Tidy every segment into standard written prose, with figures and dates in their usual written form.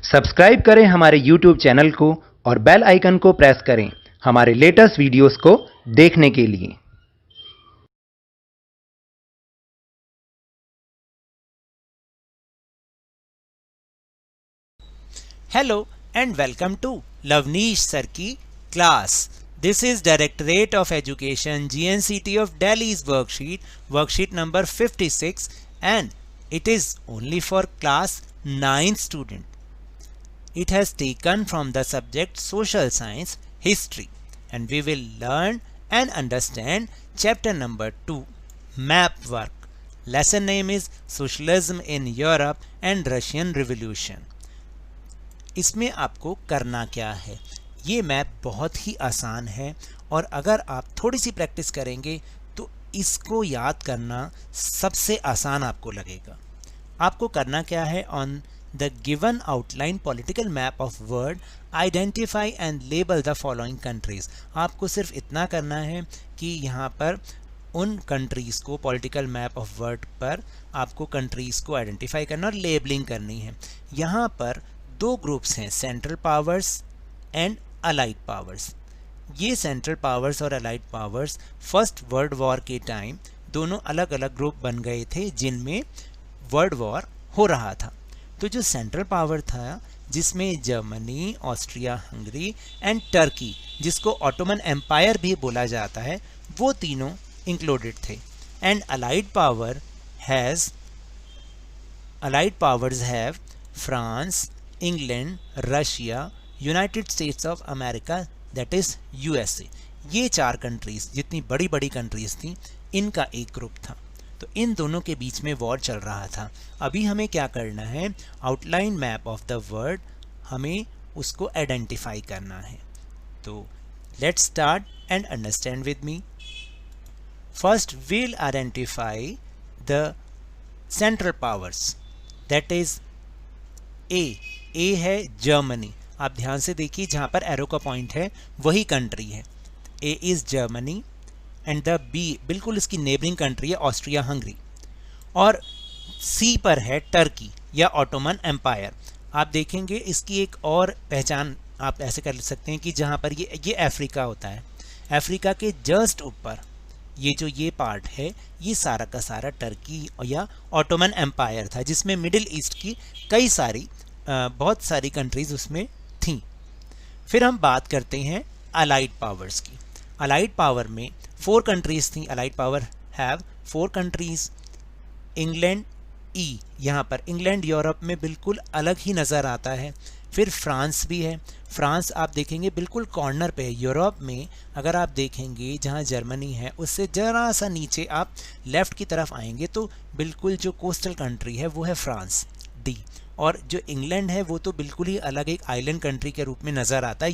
Subscribe करें हमारे YouTube channel को और बेल आइकन को प्रेस करें हमारे लेटेस्ट वीडियोस को देखने के लिए। Hello and welcome to Lavneesh Sir की class. This is Directorate of Education GNCT of Delhi's worksheet number 56, and it is only for class 9 student. It has taken from the subject Social Science History, and we will learn and understand chapter number 2, Map Work. Lesson name is Socialism in Europe and Russian Revolution. इसमें आपको करना क्या है? ये map बहुत ही आसान है और अगर आप थोड़ी सी प्रैक्टिस करेंगे तो इसको याद करना सबसे आसान आपको लगेगा। आपको करना क्या है? On the given outline political map of world identify and label the following countries. आपको सिर्फ इतना करना है कि यहाँ पर उन कंट्रीज़ को पॉलिटिकल मैप ऑफ वर्ल्ड पर आपको कंट्रीज़ को आइडेंटिफाई करना और लेबलिंग करनी है। यहाँ पर दो ग्रुप्स हैं, central powers and allied powers. ये सेंट्रल पावर्स और allied powers first world war के टाइम दोनों अलग अलग ग्रुप बन गए थे जिनमें वर्ल्ड वॉर हो रहा था। तो जो सेंट्रल पावर था जिसमें Germany, Austria Hungary and Turkey, जिसको ऑटोमन एम्पायर भी बोला जाता है, वो तीनों इंक्लूडेड थे। And allied powers have France, England, Russia, United states of America, that is USA. ये चार कंट्रीज़ जितनी बड़ी बड़ी कंट्रीज़ थी इनका एक ग्रुप था। तो इन दोनों के बीच में वॉर चल रहा था। अभी हमें क्या करना है? Outline map of the world, हमें उसको आइडेंटिफाई करना है। तो let's start and understand with me. First we'll identify the central powers, that is A है जर्मनी। आप ध्यान से देखिए जहाँ पर एरो का पॉइंट है वही कंट्री है। A is Germany and the B बिल्कुल इसकी नेबरिंग कंट्री है, ऑस्ट्रिया हंगरी। और सी पर है टर्की या ऑटोमन एम्पायर। आप देखेंगे इसकी एक और पहचान आप ऐसे कर सकते हैं कि जहाँ पर ये अफ्रीका होता है, अफ्रीका के जस्ट ऊपर ये जो ये पार्ट है ये सारा का सारा टर्की या ऑटोमन एम्पायर था, जिसमें मिडिल ईस्ट की कई सारी बहुत सारी कंट्रीज़ उसमें थीं। फिर हम बात करते हैं अलाइड पावर्स की। अलाइड पावर में 4 कंट्रीज़ थीं। Allied power have 4 countries. England, ई, यहाँ पर इंग्लैंड यूरोप में बिल्कुल अलग ही नज़र आता है। फिर फ्रांस भी है। फ्रांस आप देखेंगे बिल्कुल कॉर्नर पे है यूरोप में। अगर आप देखेंगे जहाँ जर्मनी है उससे ज़रा सा नीचे आप लेफ़्ट की तरफ आएंगे तो बिल्कुल जो कोस्टल कंट्री है वो है फ्रांस, डी। और जो इंग्लैंड है वो तो बिल्कुल ही अलग एक आइलैंड कंट्री के रूप में नज़र आता है,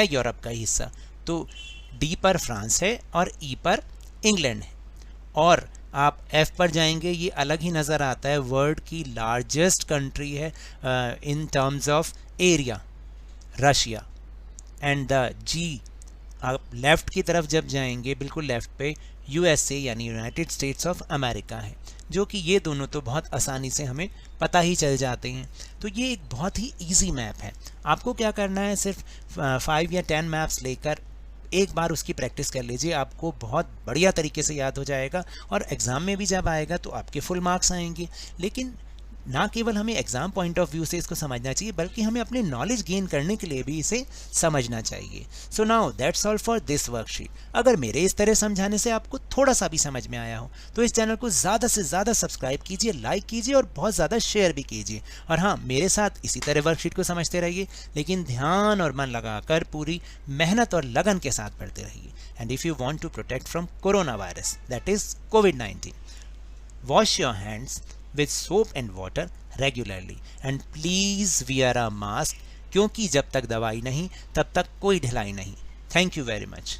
यूरोप का हिस्सा। तो डी पर फ्रांस है और ई पर इंग्लैंड है। और आप एफ पर जाएंगे ये अलग ही नज़र आता है, वर्ल्ड की लार्जेस्ट कंट्री है in terms of area, Russia. And the जी, आप लेफ़्ट की तरफ जब जाएंगे बिल्कुल लेफ़्ट पे यूएसए यानी यूनाइटेड स्टेट्स ऑफ अमेरिका है, जो कि ये दोनों तो बहुत आसानी से हमें पता ही चल जाते हैं। तो ये एक बहुत ही इजी मैप है। आपको क्या करना है? सिर्फ 5 या 10 मैप्स लेकर एक बार उसकी प्रैक्टिस कर लीजिए, आपको बहुत बढ़िया तरीके से याद हो जाएगा और एग्ज़ाम में भी जब आएगा तो आपके फुल मार्क्स आएंगे। लेकिन ना केवल हमें एग्ज़ाम पॉइंट ऑफ व्यू से इसको समझना चाहिए बल्कि हमें अपने नॉलेज गेन करने के लिए भी इसे समझना चाहिए। So now that's all for this worksheet. अगर मेरे इस तरह समझाने से आपको थोड़ा सा भी समझ में आया हो तो इस चैनल को ज़्यादा से ज़्यादा सब्सक्राइब कीजिए, लाइक कीजिए और बहुत ज़्यादा शेयर भी कीजिए। और हाँ, मेरे साथ इसी तरह वर्कशीट को समझते रहिए, लेकिन ध्यान और मन लगाकर पूरी मेहनत और लगन के साथ पढ़ते रहिए। And if you want to protect from corona virus, that is COVID-19, wash your hands with soap and water regularly and please wear a mask, क्योंकि जब तक दवाई नहीं तब तक कोई ढिलाई नहीं। Thank you very much.